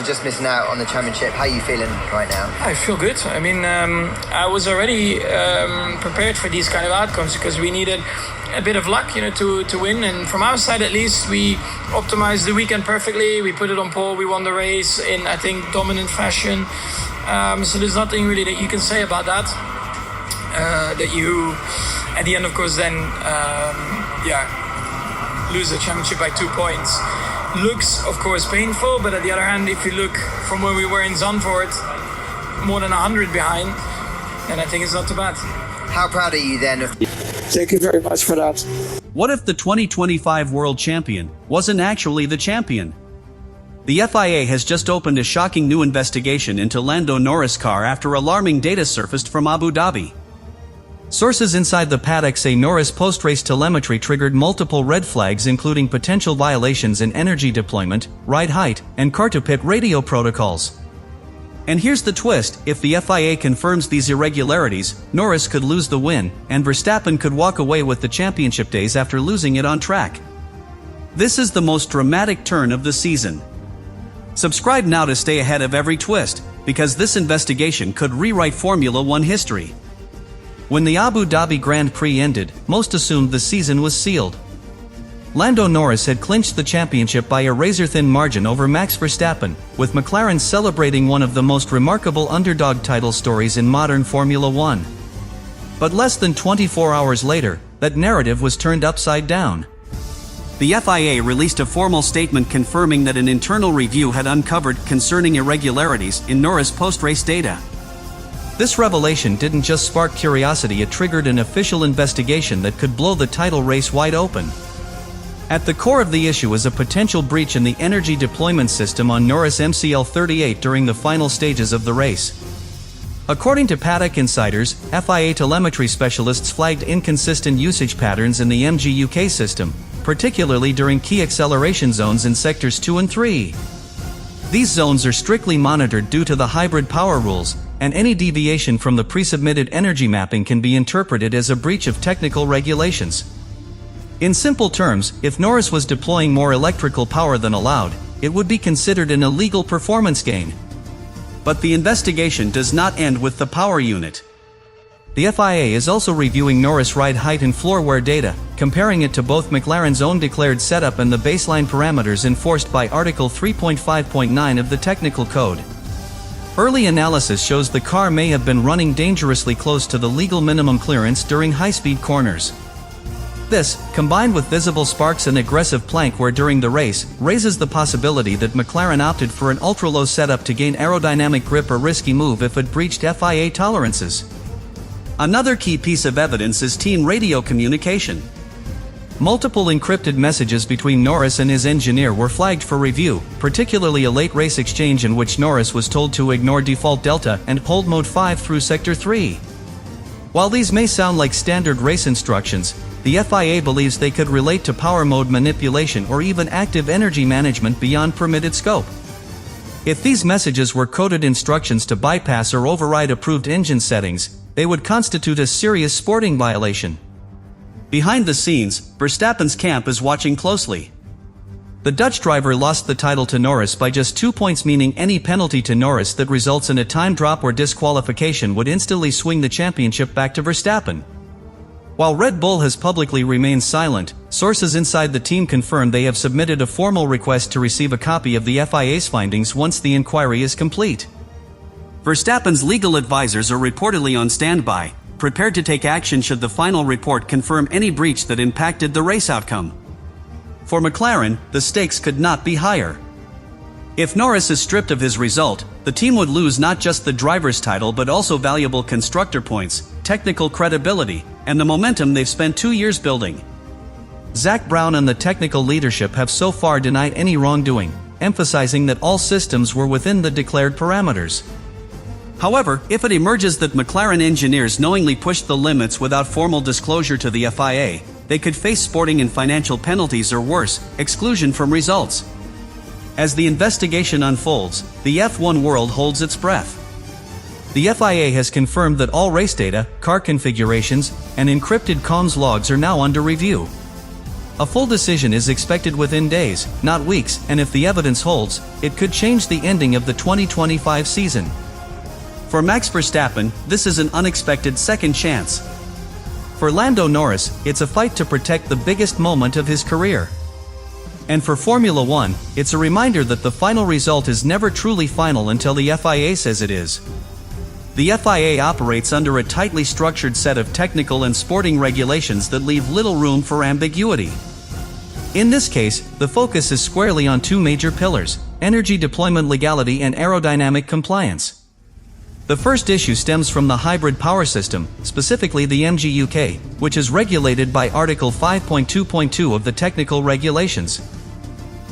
and just missing out on the championship. How are you feeling right now? I feel good. I mean, I was already prepared for these kind of outcomes because we needed a bit of luck, to win. And from our side, at least, we optimized the weekend perfectly. We put it on pole. We won the race in, I think, dominant fashion. So there's nothing really that you can say about that. That you, at the end, of course, then, lose the championship by 2 points. Looks, of course, painful, but at the other hand, if you look from where we were in Zandvoort, more than 100 behind, then I think it's not too bad. How proud are you then? Thank you very much for that. What if the 2025 world champion wasn't actually the champion? The FIA has just opened a shocking new investigation into Lando Norris' car after alarming data surfaced from Abu Dhabi. Sources inside the paddock say Norris' post-race telemetry triggered multiple red flags, including potential violations in energy deployment, ride height, and car-to-pit radio protocols. And here's the twist: if the FIA confirms these irregularities, Norris could lose the win, and Verstappen could walk away with the championship days after losing it on track. This is the most dramatic turn of the season. Subscribe now to stay ahead of every twist, because this investigation could rewrite Formula One history. When the Abu Dhabi Grand Prix ended, most assumed the season was sealed. Lando Norris had clinched the championship by a razor-thin margin over Max Verstappen, with McLaren celebrating one of the most remarkable underdog title stories in modern Formula One. But less than 24 hours later, that narrative was turned upside down. The FIA released a formal statement confirming that an internal review had uncovered concerning irregularities in Norris' post-race data. This revelation didn't just spark curiosity, it triggered an official investigation that could blow the title race wide open. At the core of the issue is a potential breach in the energy deployment system on Norris MCL38 during the final stages of the race. According to paddock insiders, FIA telemetry specialists flagged inconsistent usage patterns in the MGUK system, particularly during key acceleration zones in sectors 2 and 3. These zones are strictly monitored due to the hybrid power rules, and any deviation from the pre-submitted energy mapping can be interpreted as a breach of technical regulations. In simple terms, if Norris was deploying more electrical power than allowed, it would be considered an illegal performance gain. But the investigation does not end with the power unit. The FIA is also reviewing Norris' ride height and floor wear data, comparing it to both McLaren's own declared setup and the baseline parameters enforced by Article 3.5.9 of the Technical Code. Early analysis shows the car may have been running dangerously close to the legal minimum clearance during high-speed corners. This, combined with visible sparks and aggressive plank wear during the race, raises the possibility that McLaren opted for an ultra-low setup to gain aerodynamic grip, a risky move if it breached FIA tolerances. Another key piece of evidence is team radio communication. Multiple encrypted messages between Norris and his engineer were flagged for review, particularly a late race exchange in which Norris was told to ignore default delta and hold mode 5 through sector 3. While these may sound like standard race instructions, the FIA believes they could relate to power mode manipulation or even active energy management beyond permitted scope. If these messages were coded instructions to bypass or override approved engine settings, they would constitute a serious sporting violation. Behind the scenes, Verstappen's camp is watching closely. The Dutch driver lost the title to Norris by just 2 points, meaning any penalty to Norris that results in a time drop or disqualification would instantly swing the championship back to Verstappen. While Red Bull has publicly remained silent, sources inside the team confirm they have submitted a formal request to receive a copy of the FIA's findings once the inquiry is complete. Verstappen's legal advisors are reportedly on standby, prepared to take action should the final report confirm any breach that impacted the race outcome. For McLaren, the stakes could not be higher. If Norris is stripped of his result, the team would lose not just the driver's title but also valuable constructor points, technical credibility, and the momentum they've spent 2 years building. Zak Brown and the technical leadership have so far denied any wrongdoing, emphasizing that all systems were within the declared parameters. However, if it emerges that McLaren engineers knowingly pushed the limits without formal disclosure to the FIA, they could face sporting and financial penalties or worse, exclusion from results. As the investigation unfolds, the F1 world holds its breath. The FIA has confirmed that all race data, car configurations, and encrypted comms logs are now under review. A full decision is expected within days, not weeks, and if the evidence holds, it could change the ending of the 2025 season. For Max Verstappen, this is an unexpected second chance. For Lando Norris, it's a fight to protect the biggest moment of his career. And for Formula One, it's a reminder that the final result is never truly final until the FIA says it is. The FIA operates under a tightly structured set of technical and sporting regulations that leave little room for ambiguity. In this case, the focus is squarely on two major pillars: energy deployment legality and aerodynamic compliance. The first issue stems from the hybrid power system, specifically the MGUK, which is regulated by Article 5.2.2 of the technical regulations.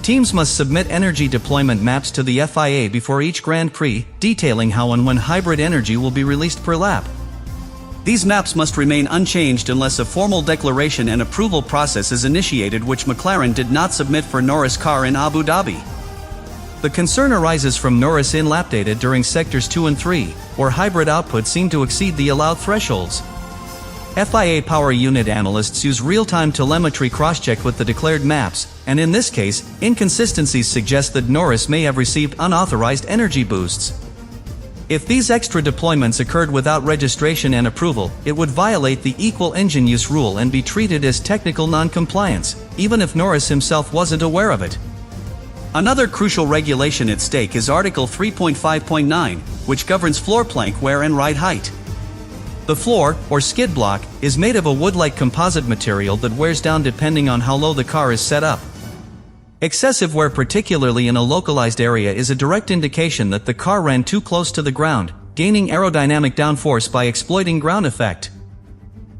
Teams must submit energy deployment maps to the FIA before each Grand Prix, detailing how and when hybrid energy will be released per lap. These maps must remain unchanged unless a formal declaration and approval process is initiated, which McLaren did not submit for Norris' car in Abu Dhabi. The concern arises from Norris in-lap data during sectors 2 and 3, where hybrid output seemed to exceed the allowed thresholds. FIA power unit analysts use real-time telemetry cross-check with the declared maps, and in this case, inconsistencies suggest that Norris may have received unauthorized energy boosts. If these extra deployments occurred without registration and approval, it would violate the equal engine use rule and be treated as technical non-compliance, even if Norris himself wasn't aware of it. Another crucial regulation at stake is Article 3.5.9, which governs floor plank wear and ride height. The floor, or skid block, is made of a wood-like composite material that wears down depending on how low the car is set up. Excessive wear, particularly in a localized area, is a direct indication that the car ran too close to the ground, gaining aerodynamic downforce by exploiting ground effect.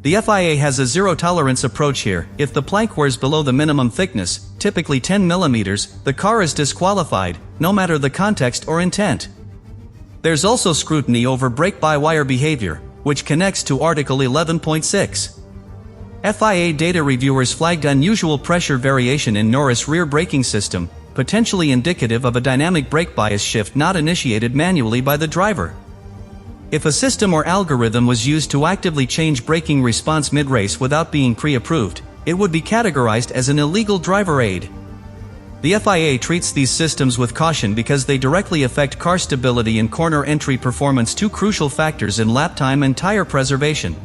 The FIA has a zero-tolerance approach here. If the plank wears below the minimum thickness, typically 10 mm, the car is disqualified, no matter the context or intent. There's also scrutiny over brake-by-wire behavior, which connects to Article 11.6. FIA data reviewers flagged unusual pressure variation in Norris' rear braking system, potentially indicative of a dynamic brake bias shift not initiated manually by the driver. If a system or algorithm was used to actively change braking response mid-race without being pre-approved, it would be categorized as an illegal driver aid. The FIA treats these systems with caution because they directly affect car stability and corner entry performance, two crucial factors in lap time and tire preservation.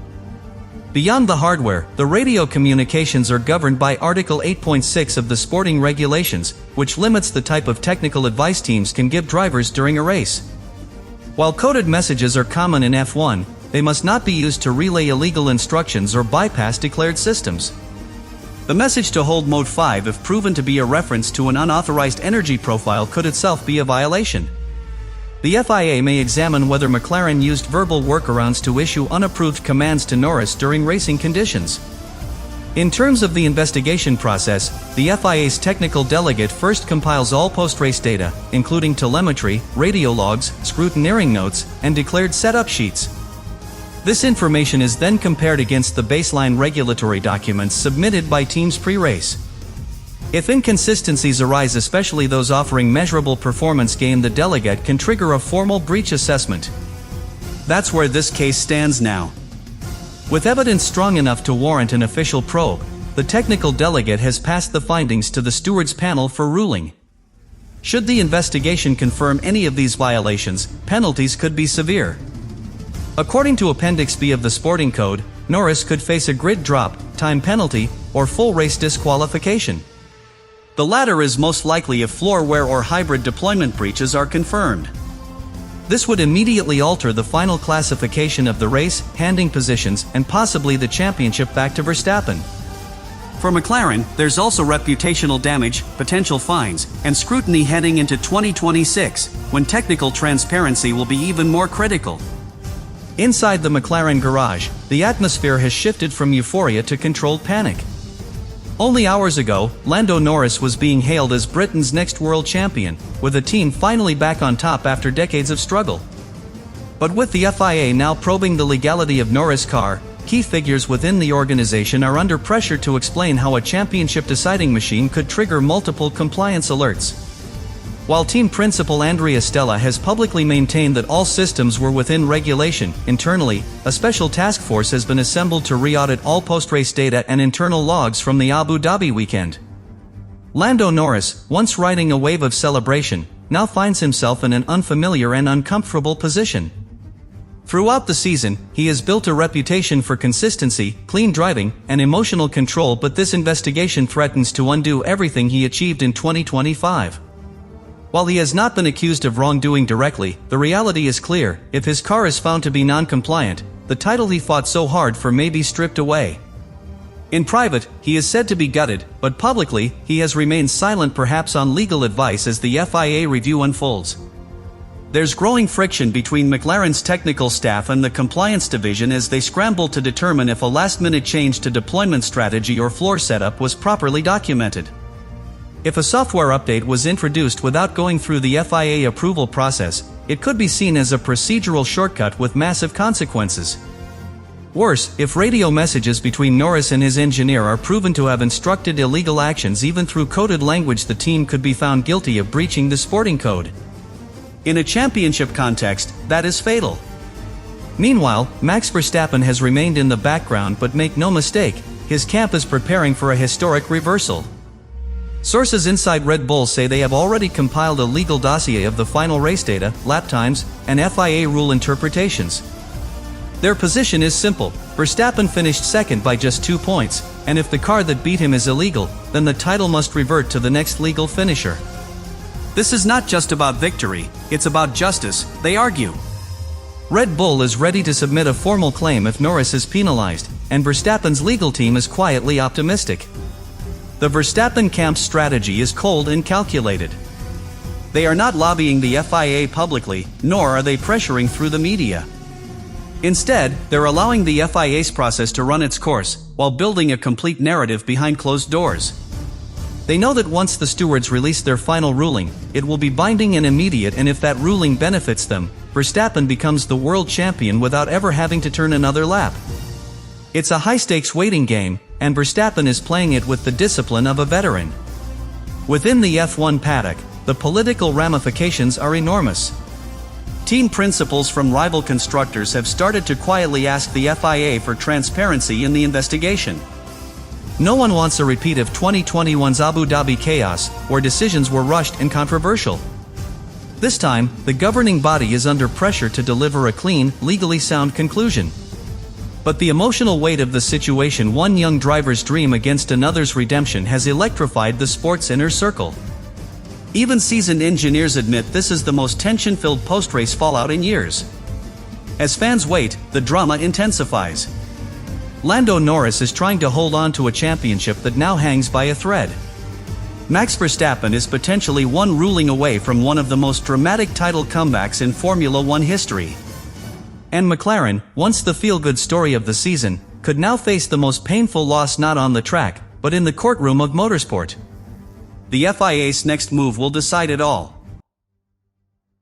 Beyond the hardware, the radio communications are governed by Article 8.6 of the sporting regulations, which limits the type of technical advice teams can give drivers during a race. While coded messages are common in F1, they must not be used to relay illegal instructions or bypass declared systems. The message to hold Mode 5, if proven to be a reference to an unauthorized energy profile, could itself be a violation. The FIA may examine whether McLaren used verbal workarounds to issue unapproved commands to Norris during racing conditions. In terms of the investigation process, the FIA's technical delegate first compiles all post-race data, including telemetry, radio logs, scrutineering notes, and declared setup sheets. This information is then compared against the baseline regulatory documents submitted by teams pre-race. If inconsistencies arise, especially those offering measurable performance gain, the delegate can trigger a formal breach assessment. That's where this case stands now. With evidence strong enough to warrant an official probe, the technical delegate has passed the findings to the stewards panel for ruling. Should the investigation confirm any of these violations, penalties could be severe. According to Appendix B of the Sporting Code, Norris could face a grid drop, time penalty, or full race disqualification. The latter is most likely if floor wear or hybrid deployment breaches are confirmed. This would immediately alter the final classification of the race, handing positions, and possibly the championship back to Verstappen. For McLaren, there's also reputational damage, potential fines, and scrutiny heading into 2026, when technical transparency will be even more critical. Inside the McLaren garage, the atmosphere has shifted from euphoria to controlled panic. Only hours ago, Lando Norris was being hailed as Britain's next world champion, with the team finally back on top after decades of struggle. But with the FIA now probing the legality of Norris' car, key figures within the organization are under pressure to explain how a championship deciding machine could trigger multiple compliance alerts. While team principal Andrea Stella has publicly maintained that all systems were within regulation, internally, a special task force has been assembled to re-audit all post-race data and internal logs from the Abu Dhabi weekend. Lando Norris, once riding a wave of celebration, now finds himself in an unfamiliar and uncomfortable position. Throughout the season, he has built a reputation for consistency, clean driving, and emotional control, but this investigation threatens to undo everything he achieved in 2025. While he has not been accused of wrongdoing directly, the reality is clear: if his car is found to be non-compliant, the title he fought so hard for may be stripped away. In private, he is said to be gutted, but publicly, he has remained silent, perhaps on legal advice as the FIA review unfolds. There's growing friction between McLaren's technical staff and the compliance division as they scramble to determine if a last-minute change to deployment strategy or floor setup was properly documented. If a software update was introduced without going through the FIA approval process, it could be seen as a procedural shortcut with massive consequences. Worse, if radio messages between Norris and his engineer are proven to have instructed illegal actions even through coded language, the team could be found guilty of breaching the sporting code. In a championship context, that is fatal. Meanwhile, Max Verstappen has remained in the background, but make no mistake, his camp is preparing for a historic reversal. Sources inside Red Bull say they have already compiled a legal dossier of the final race data, lap times, and FIA rule interpretations. Their position is simple: Verstappen finished second by just 2 points, and if the car that beat him is illegal, then the title must revert to the next legal finisher. This is not just about victory, it's about justice, they argue. Red Bull is ready to submit a formal claim if Norris is penalized, and Verstappen's legal team is quietly optimistic. The Verstappen camp's strategy is cold and calculated. They are not lobbying the FIA publicly, nor are they pressuring through the media. Instead, they're allowing the FIA's process to run its course, while building a complete narrative behind closed doors. They know that once the stewards release their final ruling, it will be binding and immediate, and if that ruling benefits them, Verstappen becomes the world champion without ever having to turn another lap. It's a high-stakes waiting game, and Verstappen is playing it with the discipline of a veteran. Within the F1 paddock, the political ramifications are enormous. Team principals from rival constructors have started to quietly ask the FIA for transparency in the investigation. No one wants a repeat of 2021's Abu Dhabi chaos, where decisions were rushed and controversial. This time, the governing body is under pressure to deliver a clean, legally sound conclusion. But the emotional weight of the situation, one young driver's dream against another's redemption, has electrified the sport's inner circle. Even seasoned engineers admit this is the most tension-filled post-race fallout in years. As fans wait, the drama intensifies. Lando Norris is trying to hold on to a championship that now hangs by a thread. Max Verstappen is potentially one ruling away from one of the most dramatic title comebacks in Formula One history. And McLaren, once the feel-good story of the season, could now face the most painful loss not on the track, but in the courtroom of motorsport. The FIA's next move will decide it all.